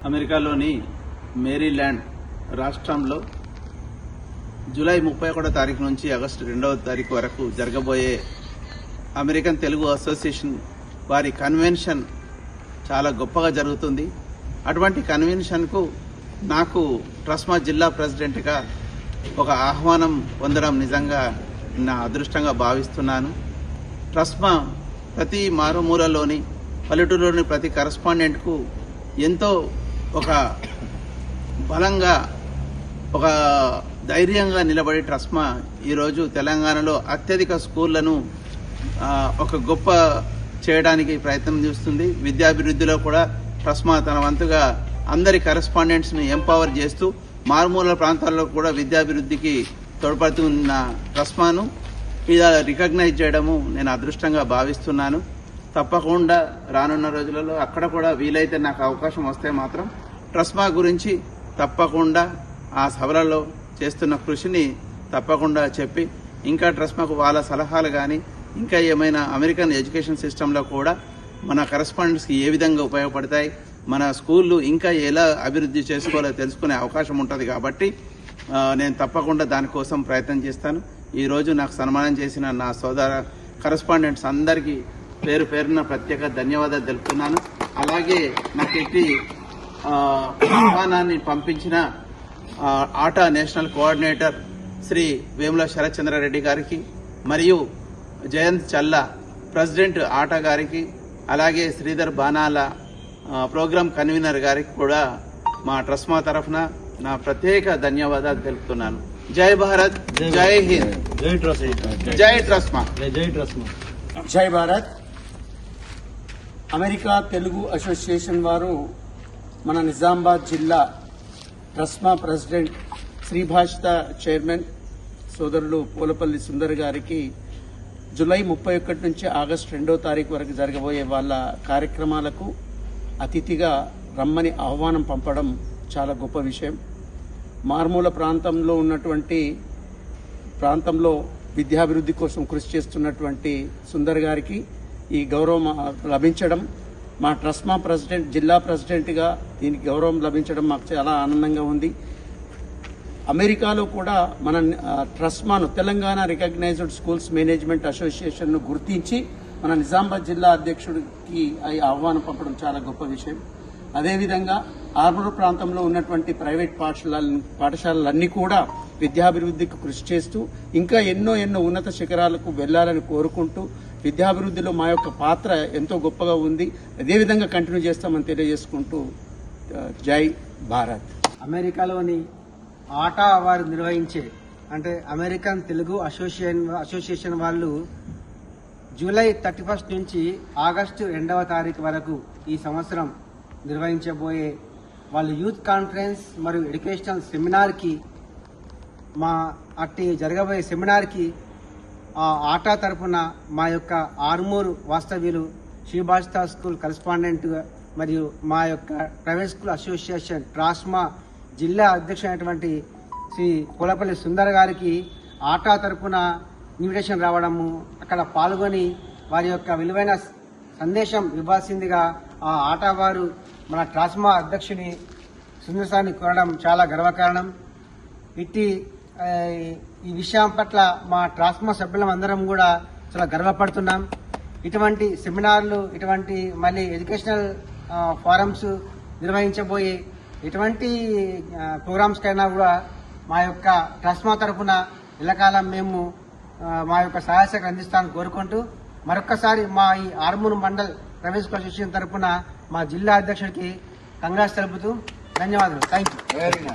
అమెరికాలోని మేరీల్యాండ్ రాష్ట్రంలో జూలై 31వ తారీఖు నుంచి ఆగస్టు 2వ తారీఖు వరకు జరగబోయే అమెరికన్ తెలుగు అసోసియేషన్ వారి కన్వెన్షన్ చాలా గొప్పగా జరుగుతుంది. అటువంటి కన్వెన్షన్కు నాకు ట్రస్మా జిల్లా ప్రెసిడెంట్గా ఒక ఆహ్వానం పొందడం నిజంగా నా అదృష్టంగా భావిస్తున్నాను. ట్రస్మా ప్రతి మారుమూలలోని పల్లెటూరులోని ప్రతి కరస్పాండెంట్కు ఎంతో ఒక బలంగా ఒక ధైర్యంగా నిలబడి ట్రస్మా ఈరోజు తెలంగాణలో అత్యధిక స్కూళ్లను ఒక గొప్ప చేయడానికి ప్రయత్నం చేస్తుంది. విద్యాభివృద్ధిలో కూడా ట్రస్మా తన వంతుగా అందరి కరెస్పాండెంట్స్ను ఎంపవర్ చేస్తూ మారుమూల ప్రాంతాల్లో కూడా విద్యాభివృద్ధికి తోడ్పడుతున్న ట్రస్మాను ఇలా రికగ్నైజ్ చేయడము నేను అదృష్టంగా భావిస్తున్నాను. తప్పకుండా రానున్న రోజులలో అక్కడ కూడా వీలైతే నాకు అవకాశం వస్తే మాత్రం ట్రస్మా గురించి తప్పకుండా ఆ సభలలో చేస్తున్న కృషిని తప్పకుండా చెప్పి ఇంకా ట్రస్మాకు వాళ్ళ సలహాలు కానీ ఇంకా ఏమైనా అమెరికన్ ఎడ్యుకేషన్ సిస్టంలో కూడా మన కరెస్పాండెంట్స్కి ఏ విధంగా ఉపయోగపడతాయి, మన స్కూళ్ళు ఇంకా ఎలా అభివృద్ధి చేసుకోవాలో తెలుసుకునే అవకాశం ఉంటుంది. కాబట్టి నేను తప్పకుండా దానికోసం ప్రయత్నం చేస్తాను. ఈరోజు నాకు సన్మానం చేసిన నా సోదర కరెస్పాండెంట్స్ అందరికీ పేరు పేరున ప్రత్యేక ధన్యవాదాలు తెలుపుతున్నాను. అలాగే నాకు ఇట్టి ఆహ్వానాన్ని పంపించిన ఆటా నేషనల్ కోఆర్డినేటర్ శ్రీ వేముల శరత్చంద్రారెడ్డి గారికి మరియు జయంత్ చల్లా ప్రెసిడెంట్ ఆటా గారికి అలాగే శ్రీధర్ బానాల ప్రోగ్రామ్ కన్వీనర్ గారికి కూడా మా ట్రస్మా తరఫున నా ప్రత్యేక ధన్యవాదాలు తెలుపుతున్నాను. జై భారత్, జై హింద్, జై ట్రస్మా. జై భారత్. అమెరికా తెలుగు అసోసియేషన్ వారు మన నిజామాబాద్ జిల్లా ట్రస్మా ప్రెసిడెంట్ శ్రీభాషిత చైర్మన్ సోదరులు పూలపల్లి సుందర్ గారికి జూలై 31 నుంచి ఆగస్టు 2వ తారీఖు వరకు జరగబోయే వాళ్ళ కార్యక్రమాలకు అతిథిగా రమ్మని ఆహ్వానం పంపడం చాలా గొప్ప విషయం. మారుమూల ప్రాంతంలో ఉన్నటువంటి ప్రాంతంలో విద్యాభివృద్ధి కోసం కృషి చేస్తున్నటువంటి సుందర్ గారికి ఈ గౌరవం లభించడం, మా ట్రస్మా ప్రెసిడెంట్ జిల్లా ప్రెసిడెంట్గా దీనికి గౌరవం లభించడం మాకు చాలా ఆనందంగా ఉంది. అమెరికాలో కూడా మన ట్రస్మాను తెలంగాణ రికగ్నైజ్డ్ స్కూల్స్ మేనేజ్మెంట్ అసోసియేషన్ను గుర్తించి మన నిజామాబాద్ జిల్లా అధ్యక్షుడికి ఆహ్వానం పంపడం చాలా గొప్ప విషయం. అదేవిధంగా ఆర్మూర్ ప్రాంతంలో ఉన్నటువంటి ప్రైవేట్ పాఠశాలలన్నీ కూడా విద్యాభివృద్ధికి కృషి చేస్తూ ఇంకా ఎన్నో ఉన్నత శిఖరాలకు వెళ్లాలని కోరుకుంటూ విద్యాభివృద్ధిలో మా యొక్క పాత్ర ఎంతో గొప్పగా ఉంది. అదేవిధంగా కంటిన్యూ చేస్తామని తెలియజేసుకుంటూ జై భారత్. అమెరికాలోని ఆటా వారు నిర్వహించే అంటే అమెరికన్ తెలుగు అసోసియేషన్ వాళ్ళు జూలై 31 నుంచి ఆగస్టు 2వ తారీఖు వరకు ఈ సంవత్సరం నిర్వహించబోయే వాళ్ళు యూత్ కాన్ఫరెన్స్ మరియు ఎడ్యుకేషనల్ సెమినార్కి జరగబోయే సెమినార్కి ఆటా తరఫున మా యొక్క ఆర్మూర్ వాస్తవ్యులు శ్రీభాషిత స్కూల్ కరెస్పాండెంట్ మరియు మా యొక్క ప్రైవేట్ స్కూల్ అసోసియేషన్ ట్రాస్మా జిల్లా అధ్యక్షుడైనటువంటి శ్రీ పూలపల్లి సుందర్ గారికి ఆటా తరఫున ఇన్విటేషన్ రావడము, అక్కడ పాల్గొని వారి యొక్క విలువైన సందేశం ఇవ్వాల్సిందిగా ఆ ఆటా వారు మన ట్రాస్మా అధ్యక్షుని సుందర్ సార్ని కోరడం చాలా గర్వకారణం. ఈ విషయం పట్ల మా ట్రాస్మా సభ్యులందరం కూడా చాలా గర్వపడుతున్నాం. ఇటువంటి సెమినార్లు, ఇటువంటి మళ్ళీ ఎడ్యుకేషనల్ ఫారమ్స్ నిర్వహించబోయే ఎటువంటి ప్రోగ్రామ్స్ కైనా కూడా మా యొక్క ట్రస్మా తరఫున ఎల్లకాలం మేము మా యొక్క సహాయ అందిస్తామని కోరుకుంటూ మరొక్కసారి మా ఈ Armoor mandal private school association తరఫున మా జిల్లా అధ్యక్షుడికి కంగ్రాట్స్ తెలుపుతూ ధన్యవాదాలు. Thank you.